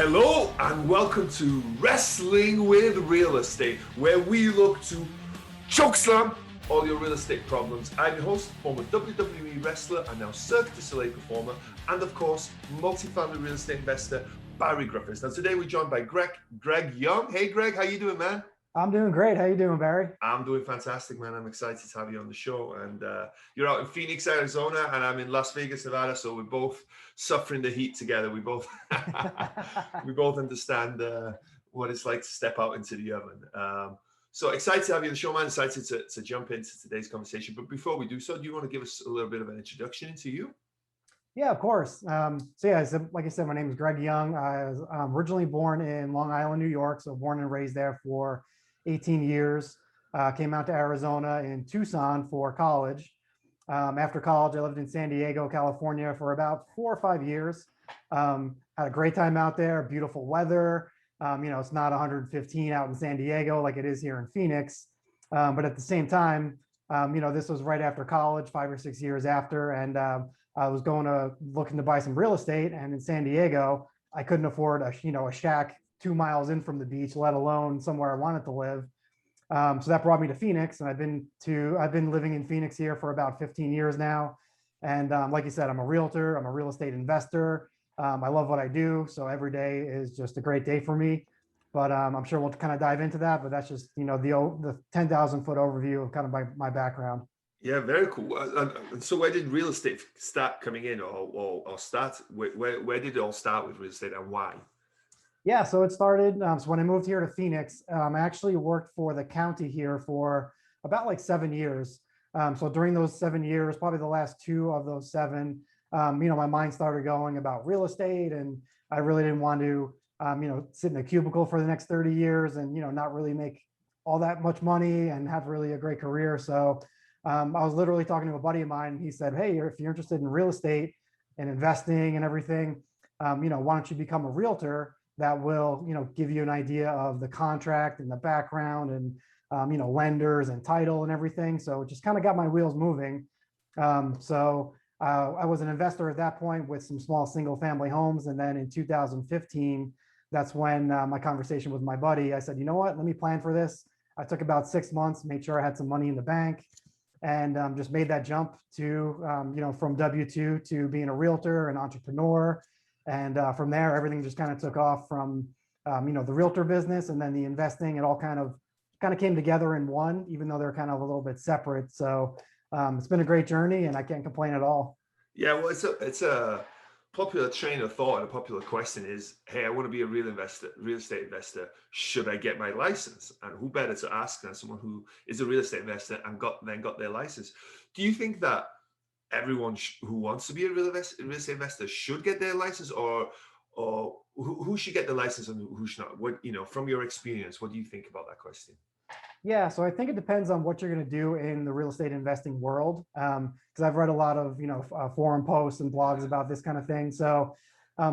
Hello and welcome to Wrestling with Real Estate, where we look to chokeslam all your real estate problems. I'm your host, former WWE wrestler and now Cirque du Soleil performer, and of course, multi-family real estate investor, Barri Griffiths. Now today we're joined by Greg Young. Hey Greg, how you doing, man? I'm doing great. How you doing, Barry? I'm doing fantastic, man. I'm excited to have you on the show. And you're out in Phoenix, Arizona, and I'm in Las Vegas, Nevada. So we're both suffering the heat together. We both we both understand what it's like to step out into the oven. So excited to have you on the show, man. Excited to jump into today's conversation. But before we do so, do you want to give us a little bit of an introduction into you? Yeah, of course. Like I said, my name is Greg Young. I was originally born in Long Island, New York. So born and raised there for 18 years. Came out to Arizona in Tucson for college. After college, I lived in San Diego, California for about 4 or 5 years. Had a great time out there, beautiful weather. It's not 115 out in San Diego like it is here in Phoenix. But at the same time, this was right after college, 5 or 6 years after. And I was looking to buy some real estate. And in San Diego, I couldn't afford a shack 2 miles in from the beach, let alone somewhere I wanted to live. So that brought me to Phoenix, and I've been living in Phoenix here for about 15 years now. And like you said, I'm a realtor, I'm a real estate investor. I love what I do, so every day is just a great day for me. But I'm sure we'll kind of dive into that. But that's just the 10,000 foot overview of kind of my background. Yeah, very cool. So where did real estate start coming in, or start? Where did it all start with real estate, and why? Yeah, so it started, so when I moved here to Phoenix, I actually worked for the county here for about like 7 years. So during those 7 years, probably the last 2 of those 7, my mind started going about real estate, and I really didn't want to, sit in a cubicle for the next 30 years and, not really make all that much money and have really a great career. So I was literally talking to a buddy of mine. He said, hey, if you're interested in real estate and investing and everything, why don't you become a realtor? That will, give you an idea of the contract and the background and, lenders and title and everything. So it just kind of got my wheels moving. I was an investor at that point with some small single family homes. And then in 2015, that's when my conversation with my buddy, I said, you know what, let me plan for this. I took about 6 months, made sure I had some money in the bank, and just made that jump to, from W-2 to being a realtor, an entrepreneur. And from there, everything just kind of took off from, the realtor business, and then the investing. It all kind of came together in one, even though they're kind of a little bit separate. So it's been a great journey, and I can't complain at all. Yeah, well, it's a popular train of thought, and a popular question is, hey, I want to be a real estate investor. Should I get my license? And who better to ask than someone who is a real estate investor and got their license? Do you think that everyone who wants to be a real estate investor should get their license, or who should get the license and who should not? What, from your experience, what do you think about that question? Yeah, so I think it depends on what you're going to do in the real estate investing world. Because I've read a lot of, forum posts and blogs about this kind of thing. So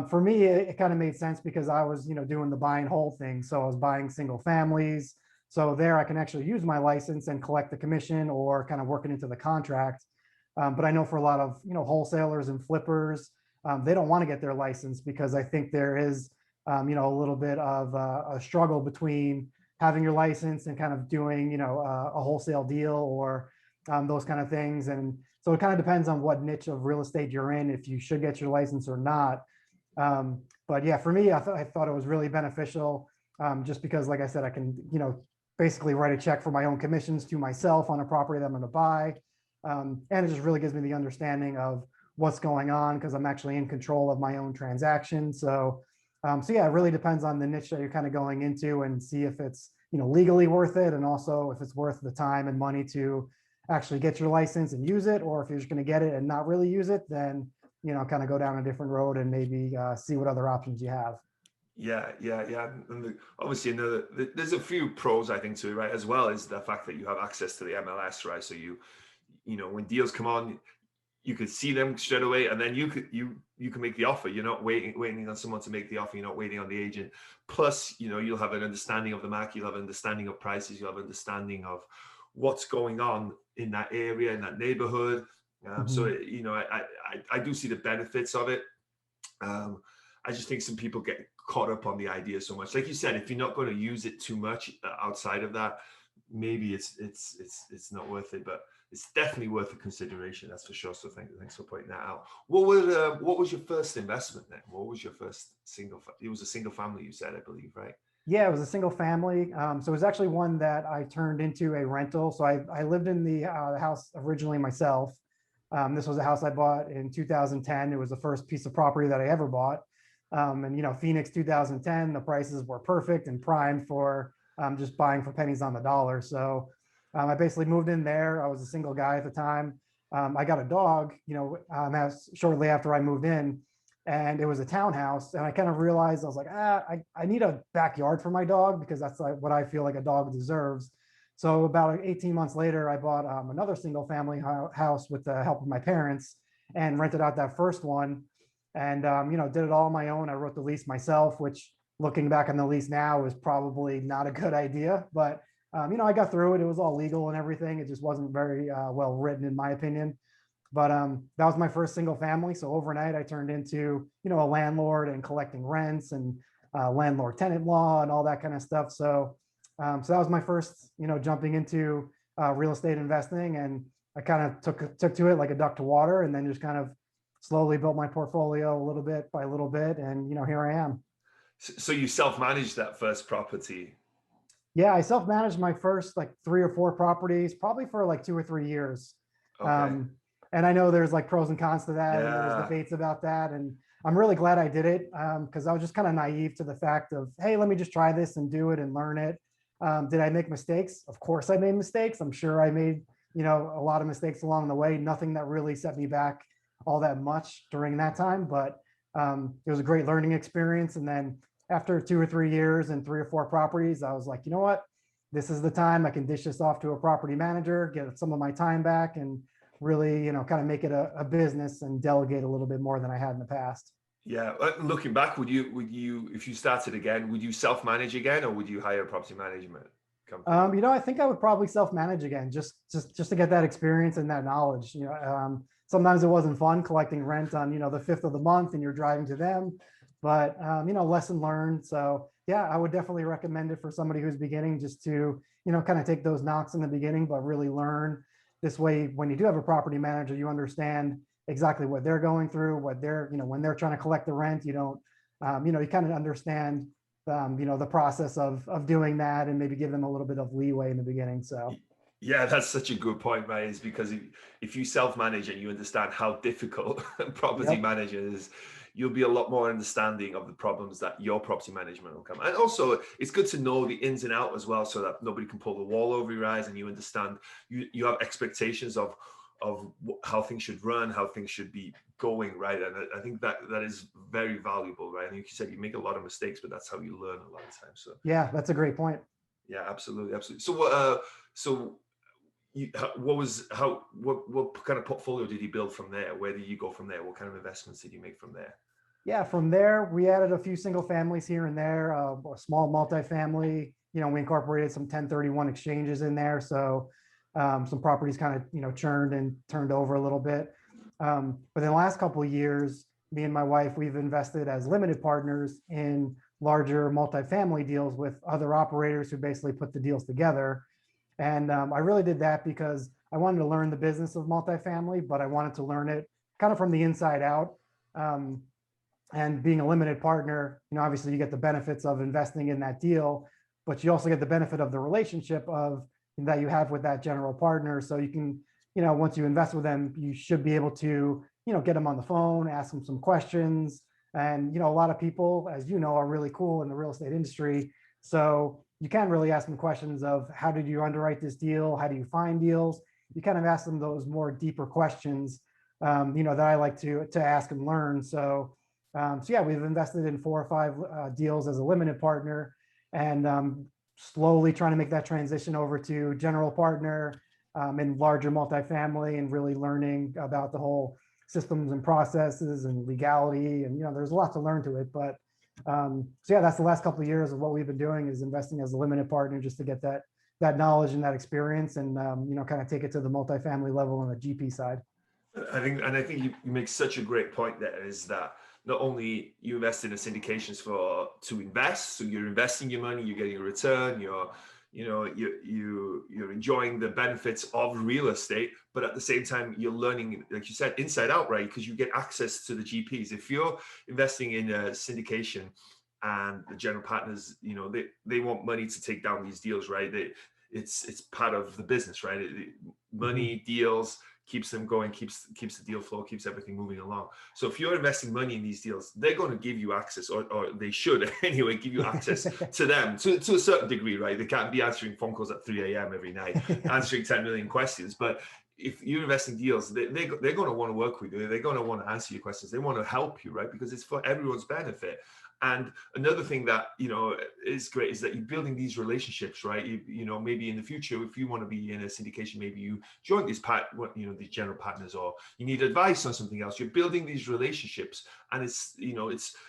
for me, it kind of made sense because I was, doing the buy and hold thing. So I was buying single families. So there I can actually use my license and collect the commission or kind of work it into the contract. But I know for a lot of, wholesalers and flippers, they don't want to get their license because I think there is, a little bit of a struggle between having your license and kind of doing, a wholesale deal or those kind of things. And so it kind of depends on what niche of real estate you're in, if you should get your license or not. But yeah, for me, I thought it was really beneficial just because, like I said, I can, basically write a check for my own commissions to myself on a property that I'm going to buy. And it just really gives me the understanding of what's going on because I'm actually in control of my own transaction. So yeah, it really depends on the niche that you're kind of going into and see if it's, legally worth it. And also if it's worth the time and money to actually get your license and use it, or if you're just going to get it and not really use it, then, kind of go down a different road and maybe see what other options you have. Yeah. And obviously, there's a few pros, I think, to it, right? As well as the fact that you have access to the MLS, right? So when deals come on, you could see them straight away, and then you can make the offer. You're not waiting on someone to make the offer. You're not waiting on the agent. Plus, you'll have an understanding of the market. You'll have an understanding of prices. You'll have an understanding of what's going on in that area, in that neighborhood. So, I do see the benefits of it. I I just think some people get caught up on the idea so much. Like you said, if you're not going to use it too much outside of that, maybe it's not worth it, but it's definitely worth a consideration. That's for sure. So thanks for pointing that out. What was your first investment then? What was your first it was a single family, you said, I believe, right? Yeah, it was a single family. So it was actually one that I turned into a rental. So I lived in the house originally myself. This was a house I bought in 2010. It was the first piece of property that I ever bought. And Phoenix 2010, the prices were perfect and primed for just buying for pennies on the dollar. So I basically moved in there. I was a single guy at the time. I got a dog, shortly after I moved in, and it was a townhouse. And I kind of realized, I was like, I need a backyard for my dog, because that's like what I feel like a dog deserves. So about 18 months later, I bought another single family house with the help of my parents, and rented out that first one, and did it all on my own. I wrote the lease myself, which, looking back on the lease now, is probably not a good idea, but I got through it. It was all legal and everything. It just wasn't very well written, in my opinion. But that was my first single family. So overnight, I turned into, a landlord and collecting rents and landlord tenant law and all that kind of stuff. So that was my first, jumping into real estate investing. And I kind of took to it like a duck to water, and then just kind of slowly built my portfolio a little bit by little bit. And, here I am. So you self-managed that first property? Yeah, I self-managed my first like 3 or 4 properties, probably for like 2 or 3 years. Okay. And I know there's like pros and cons to that. Yeah. There's debates about that. And I'm really glad I did it, because I was just kind of naive to the fact of, hey, let me just try this and do it and learn it. Did I make mistakes? Of course I made mistakes. I'm sure I made, a lot of mistakes along the way. Nothing that really set me back all that much during that time. But it was a great learning experience. And then after 2 or 3 years and 3 or 4 properties, I was like, you know what? This is the time I can dish this off to a property manager, get some of my time back, and really, kind of make it a business and delegate a little bit more than I had in the past. Yeah. Looking back, would you, if you started again, would you self-manage again, or would you hire a property management company? I think I would probably self-manage again, just to get that experience and that knowledge. Sometimes it wasn't fun collecting rent on, the 5th of the month, and you're driving to them, but lesson learned. So yeah, I would definitely recommend it for somebody who's beginning, just to, kind of take those knocks in the beginning, but really learn. This way, when you do have a property manager, you understand exactly what they're going through, what they're, when they're trying to collect the rent, you don't, you kind of understand, the process of doing that, and maybe give them a little bit of leeway in the beginning. So. Yeah, that's such a good point, mate. Is because if you self-manage and you understand how difficult property management is, you'll be a lot more understanding of the problems that your property management will come. And also, it's good to know the ins and out as well, so that nobody can pull the wall over your eyes, and you understand, you have expectations of how things should run, how things should be going, right? And I think that is very valuable, right? And like you said, you make a lot of mistakes, but that's how you learn a lot of times. So yeah, that's a great point. Yeah, absolutely. So what kind of portfolio did you build from there? Where did you go from there? What kind of investments did you make from there? Yeah, from there, we added a few single families here and there, a small multifamily. We incorporated some 1031 exchanges in there. So some properties kind of, churned and turned over a little bit. But in the last couple of years, me and my wife, we've invested as limited partners in larger multifamily deals with other operators who basically put the deals together. And I really did that because I wanted to learn the business of multifamily, but I wanted to learn it kind of from the inside out. And being a limited partner, obviously you get the benefits of investing in that deal, but you also get the benefit of the relationship that you have with that general partner. So you can, once you invest with them, you should be able to, get them on the phone, ask them some questions. And, a lot of people, as you know, are really cool in the real estate industry. So you can really ask them questions of, how did you underwrite this deal? How do you find deals? You kind of ask them those more deeper questions, that I like to ask and learn. So yeah, we've invested in 4 or 5 deals as a limited partner, and slowly trying to make that transition over to general partner in larger multifamily, and really learning about the whole systems and processes and legality. And, there's a lot to learn to it, but so yeah, that's the last couple of years of what we've been doing, is investing as a limited partner, just to get that knowledge and that experience, and, kind of take it to the multifamily level on the GP side. I think you make such a great point there, is that not only you invest in the syndications to invest, so you're investing your money, you're getting a return, you're enjoying the benefits of real estate, but at the same time you're learning, like you said, inside out, right? Because you get access to the GPs. If you're investing in a syndication and the general partners, they want money to take down these deals, right? It's part of the business, right? Money, deals, keeps them going, keeps the deal flow, keeps everything moving along. So if you're investing money in these deals, they're going to give you access, or they should anyway, give you access to them to a certain degree, right? They can't be answering phone calls at 3 a.m. every night, answering 10 million questions. But if you're investing deals, they're going to want to work with you. They're going to want to answer your questions. They want to help you, right? Because it's for everyone's benefit. And another thing that, is great is that you're building these relationships, right? Maybe in the future, if you want to be in a syndication, maybe you join these these general partners, or you need advice on something else. You're building these relationships, and it's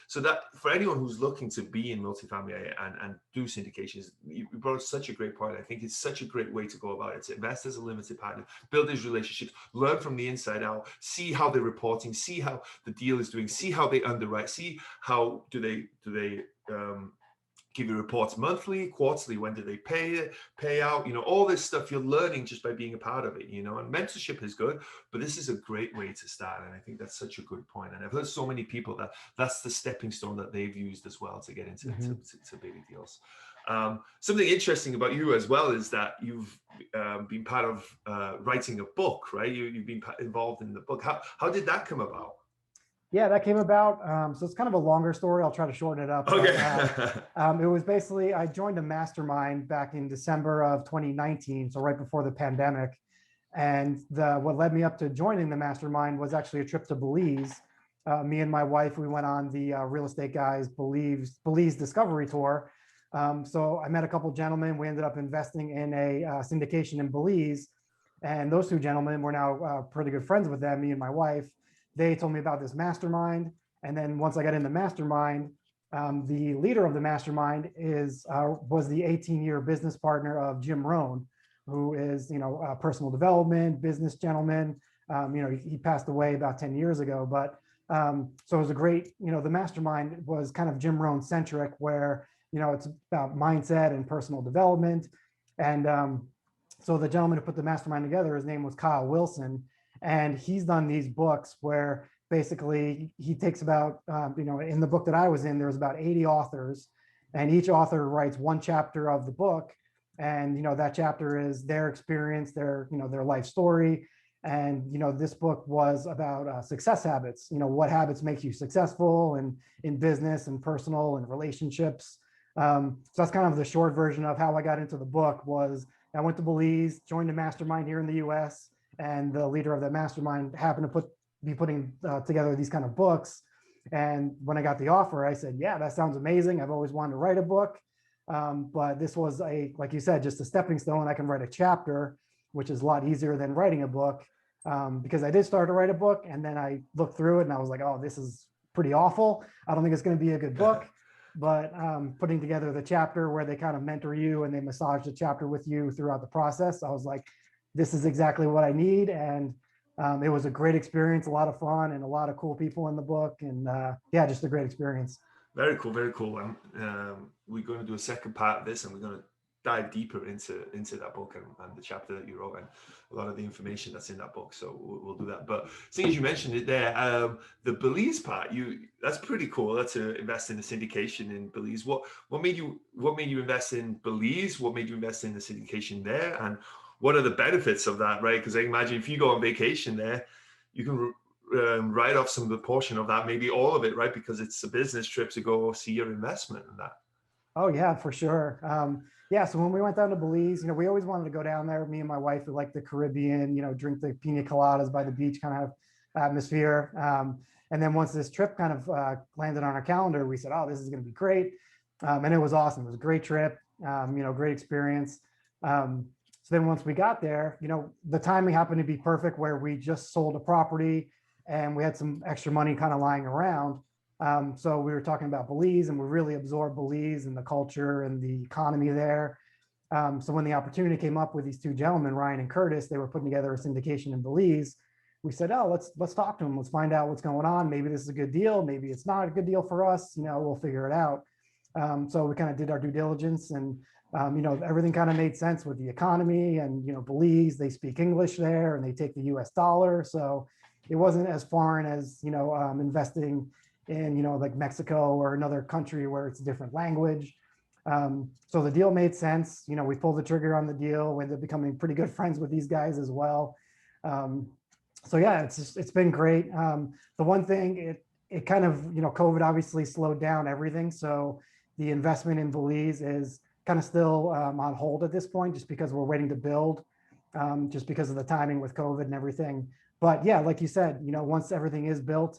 so that for anyone who's looking to be in multifamily and do syndications, you brought up such a great point. I think it's such a great way to go about it. To invest as a limited partner, build these relationships, learn from the inside out, see how they're reporting, see how the deal is doing, see how they underwrite, see how do they give you reports monthly, quarterly, when do they pay out, all this stuff you're learning just by being a part of it, and mentorship is good, but this is a great way to start. And I think that's such a good point. And I've heard so many people that's the stepping stone that they've used as well to get into to bigger deals. Something interesting about you as well is that you've been part of writing a book, right? You've been involved in the book. How did that come about? Yeah, that came about. So it's kind of a longer story. I'll try to shorten it up. Okay. It was basically, I joined a mastermind back in December of 2019, so right before the pandemic. And what led me up to joining the mastermind was actually a trip to Belize. Me and my wife, we went on the Real Estate Guys Belize Discovery Tour. So I met a couple gentlemen. We ended up investing in a syndication in Belize. And those two gentlemen, we're now pretty good friends with them, me and my wife. They told me about this mastermind. And then once I got in the mastermind, the leader of the mastermind was the 18-year business partner of Jim Rohn, who is, personal development, business gentleman. He passed away about 10 years ago, but so it was a great, the mastermind was kind of Jim Rohn centric, where, it's about mindset and personal development. And so the gentleman who put the mastermind together, his name was Kyle Wilson. And he's done these books where basically he takes about, in the book that I was in, there was about 80 authors, and each author writes one chapter of the book. And, that chapter is their experience, their life story. And, this book was about success habits, what habits make you successful and in business and personal and relationships. So that's kind of the short version of how I got into the book. Was I went to Belize, joined a mastermind here in the US, and the leader of that mastermind happened to be putting together these kind of books. And when I got the offer, I said, yeah, that sounds amazing. I've always wanted to write a book. But this was like you said, just a stepping stone. I can write a chapter, which is a lot easier than writing a book, because I did start to write a book, and then I looked through it and I was like, oh, this is pretty awful. I don't think it's going to be a good book. But putting together the chapter where they kind of mentor you and they massage the chapter with you throughout the process, I was like, this is exactly what I need. And it was a great experience, a lot of fun, and a lot of cool people in the book. And just a great experience. Very cool, very cool. And we're going to do a second part of this, and we're going to dive deeper into that book and the chapter that you wrote and a lot of the information that's in that book. So we'll do that. But seeing as you mentioned it there, the Belize part, that's pretty cool. That's to invest in the syndication in Belize. What made you invest in Belize? What made you invest in the syndication there? And what are the benefits of that, right? Because I imagine if you go on vacation there, you can write off some of the portion of that, maybe all of it, right? Because it's a business trip to go see your investment and that. Oh yeah, for sure. So when we went down to Belize, we always wanted to go down there. Me and my wife, we like the Caribbean, drink the pina coladas by the beach kind of atmosphere. And then once this trip kind of landed on our calendar, we said, oh, this is going to be great. And it was awesome. It was a great trip, great experience. So then once we got there, the timing happened to be perfect, where we just sold a property and we had some extra money kind of lying around. So we were talking about Belize, and we really absorbed Belize and the culture and the economy there. So when the opportunity came up with these two gentlemen, Ryan and Curtis, they were putting together a syndication in Belize. we said, oh, let's talk to him. Let's find out what's going on. Maybe this is a good deal. Maybe it's not a good deal for us. We'll figure it out. So we kind of did our due diligence, and everything kind of made sense with the economy, and Belize, they speak English there, and they take the U.S. dollar, so it wasn't as foreign as investing in like Mexico or another country where it's a different language. So the deal made sense. We pulled the trigger on the deal. We ended up becoming pretty good friends with these guys as well. So yeah, it's been great. The one thing, it kind of, COVID obviously slowed down everything. So the investment in Belize is kind of still on hold at this point, just because we're waiting to build, just because of the timing with COVID and everything. But yeah, like you said, once everything is built,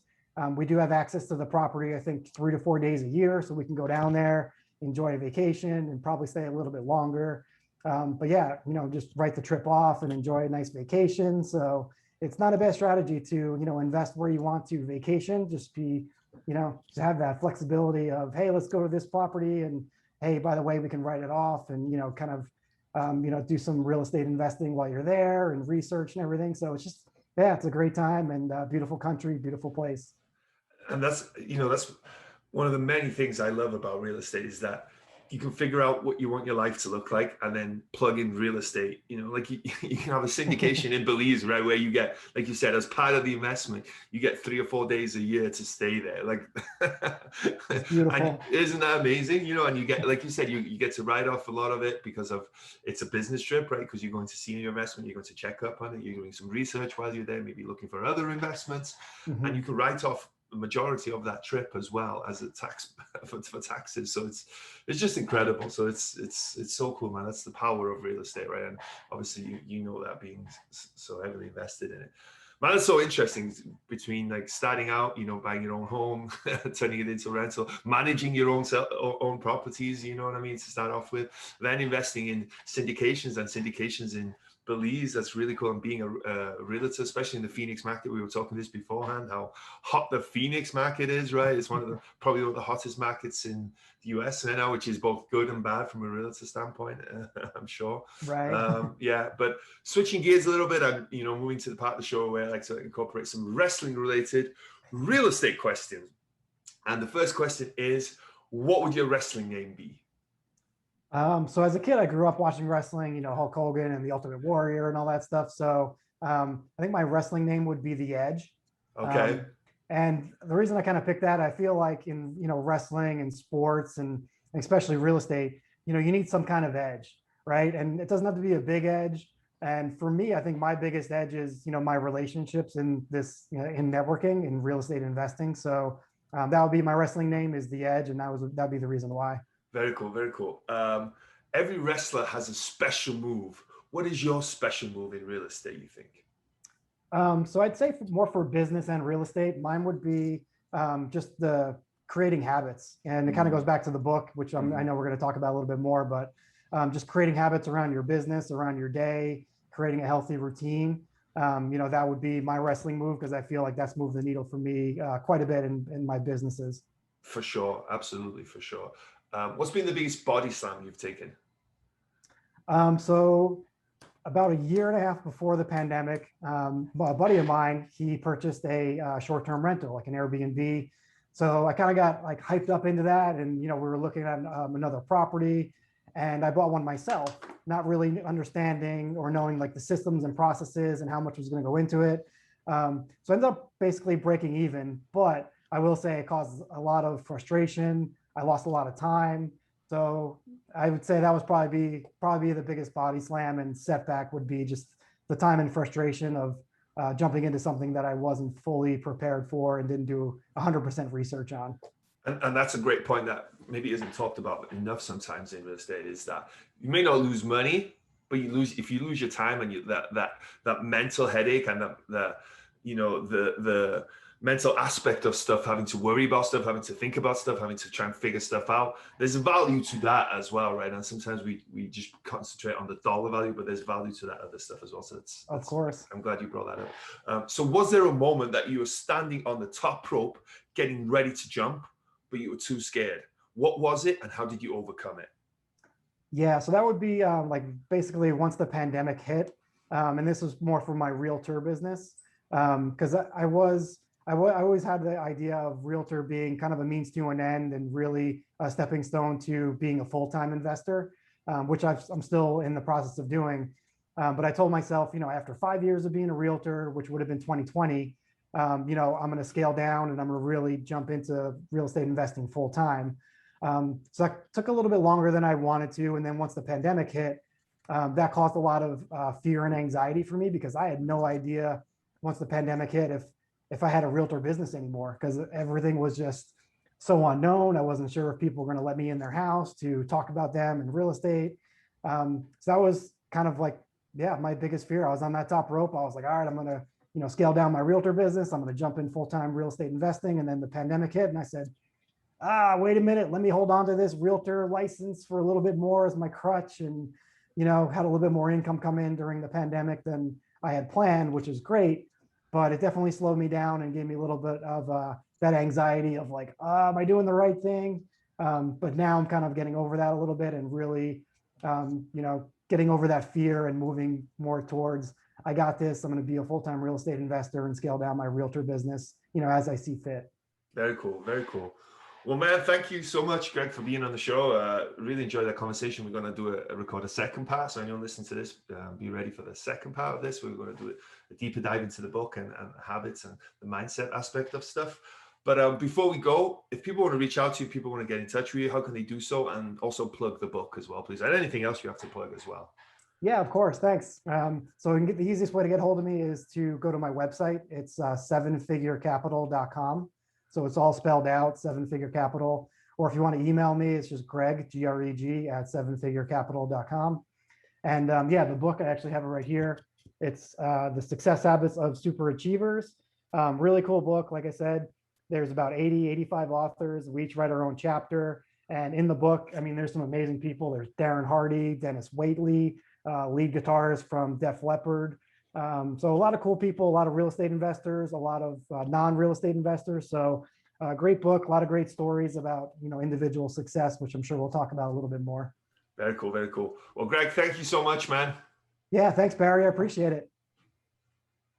we do have access to the property, I think 3 to 4 days a year. So we can go down there, enjoy a vacation, and probably stay a little bit longer. But yeah, just write the trip off and enjoy a nice vacation. So it's not a bad strategy to, invest where you want to vacation, just to have that flexibility of, hey, let's go to this property, and hey, by the way, we can write it off, and, kind of, do some real estate investing while you're there and research and everything. So it's just, yeah, it's a great time, and beautiful country, beautiful place. And that's one of the many things I love about real estate, is that you can figure out what you want your life to look like and then plug in real estate. Like you can have a syndication in Belize, right, where you get, like you said, as part of the investment, you get 3 or 4 days a year to stay there. Like, it's beautiful. And isn't that amazing? And you get, like you said, you get to write off a lot of it because of it's a business trip, right? Because you're going to see your investment, you're going to check up on it, you're doing some research while you're there, maybe looking for other investments, and you can write off the majority of that trip as well as a tax for taxes. So it's just incredible. So it's so cool, man. That's the power of real estate, right? And obviously you know that, being so heavily invested in it, man. It's so interesting, between like starting out, buying your own home, turning it into rental, managing your own properties, you know what I mean, to start off with, then investing in syndications in Belize. That's really cool. And being a realtor, especially in the Phoenix market, we were talking this beforehand, how hot the Phoenix market is, right? It's probably one of the hottest markets in the US right now, which is both good and bad from a realtor standpoint, I'm sure. Right. Yeah, but switching gears a little bit, I'm moving to the part of the show where I like to incorporate some wrestling related real estate questions. And the first question is, what would your wrestling name be? So as a kid, I grew up watching wrestling, Hulk Hogan and the Ultimate Warrior and all that stuff. So I think my wrestling name would be The Edge. Okay. And the reason I kind of picked that, I feel like in, wrestling and sports, and especially real estate, you need some kind of edge, right? And it doesn't have to be a big edge. And for me, I think my biggest edge is, my relationships in this, in networking and real estate investing. So that would be my wrestling name, is The Edge. And that'd be the reason why. Very cool, very cool. Every wrestler has a special move. What is your special move in real estate, you think? So I'd say more for business and real estate. Mine would be just the creating habits. And it kind of goes back to the book, which I know we're going to talk about a little bit more, but just creating habits around your business, around your day, creating a healthy routine. That would be my wrestling move, because I feel like that's moved the needle for me quite a bit in my businesses. For sure. Absolutely. For sure. What's been the biggest body slam you've taken? So about a year and a half before the pandemic, a buddy of mine, he purchased a short-term rental, like an Airbnb. So I kind of got like hyped up into that. And, we were looking at another property, and I bought one myself, not really understanding or knowing like the systems and processes and how much was going to go into it. So I ended up basically breaking even, but I will say it caused a lot of frustration. I lost a lot of time. So I would say that was probably the biggest body slam, and setback would be just the time and frustration of jumping into something that I wasn't fully prepared for and didn't do 100% research on. And that's a great point that maybe isn't talked about enough sometimes in real estate, is that you may not lose money, but if you lose your time, and that mental headache, and the mental aspect of stuff, having to worry about stuff, having to think about stuff, having to try and figure stuff out. There's a value to that as well, right? And sometimes we just concentrate on the dollar value, but there's value to that other stuff as well. So of course. I'm glad you brought that up. So was there a moment that you were standing on the top rope, getting ready to jump, but you were too scared? What was it, and how did you overcome it? Yeah, so that would be like basically once the pandemic hit, and this was more for my realtor business. Because I always had the idea of realtor being kind of a means to an end and really a stepping stone to being a full-time investor, which I'm still in the process of doing. But I told myself, after 5 years of being a realtor, which would have been 2020, I'm going to scale down and I'm going to really jump into real estate investing full time. So that took a little bit longer than I wanted to. And then once the pandemic hit, that caused a lot of fear and anxiety for me because I had no idea once the pandemic hit if I had a realtor business anymore, because everything was just so unknown. I wasn't sure if people were going to let me in their house to talk about them and real estate. So that was kind of like, yeah, my biggest fear. I was on that top rope. I was like, all right, I'm going to, scale down my realtor business. I'm going to jump in full-time real estate investing. And then the pandemic hit and I said, wait a minute, let me hold on to this realtor license for a little bit more as my crutch. And, had a little bit more income come in during the pandemic than I had planned, which is great. But it definitely slowed me down and gave me a little bit of that anxiety of like, am I doing the right thing? But now I'm kind of getting over that a little bit and really, getting over that fear and moving more towards, I got this. I'm going to be a full-time real estate investor and scale down my realtor business, as I see fit. Very cool. Very cool. Well, man, thank you so much, Greg, for being on the show. Really enjoyed that conversation. We're going to record a second part. So anyone listening to this, be ready for the second part of this. We're going to do a deeper dive into the book and habits and the mindset aspect of stuff. But before we go, if people want to reach out to you, people want to get in touch with you, how can they do so? And also plug the book as well, please. And anything else you have to plug as well. Yeah, of course. Thanks. So the easiest way to get hold of me is to go to my website. It's sevenfigurecapital.com. So it's all spelled out, Seven Figure Capital. Or if you want to email me, it's just Greg, Greg, at sevenfigurecapital.com. And the book, I actually have it right here. It's The Success Habits of Super Achievers. Really cool book. Like I said, there's about 85 authors. We each write our own chapter. And in the book, there's some amazing people. There's Darren Hardy, Denis Waitley, lead guitarist from Def Leppard. So a lot of cool people, a lot of real estate investors, a lot of non-real estate investors. So great book, a lot of great stories about, individual success, which I'm sure we'll talk about a little bit more. Very cool. Very cool. Well, Greg, thank you so much, man. Yeah, thanks, Barry. I appreciate it.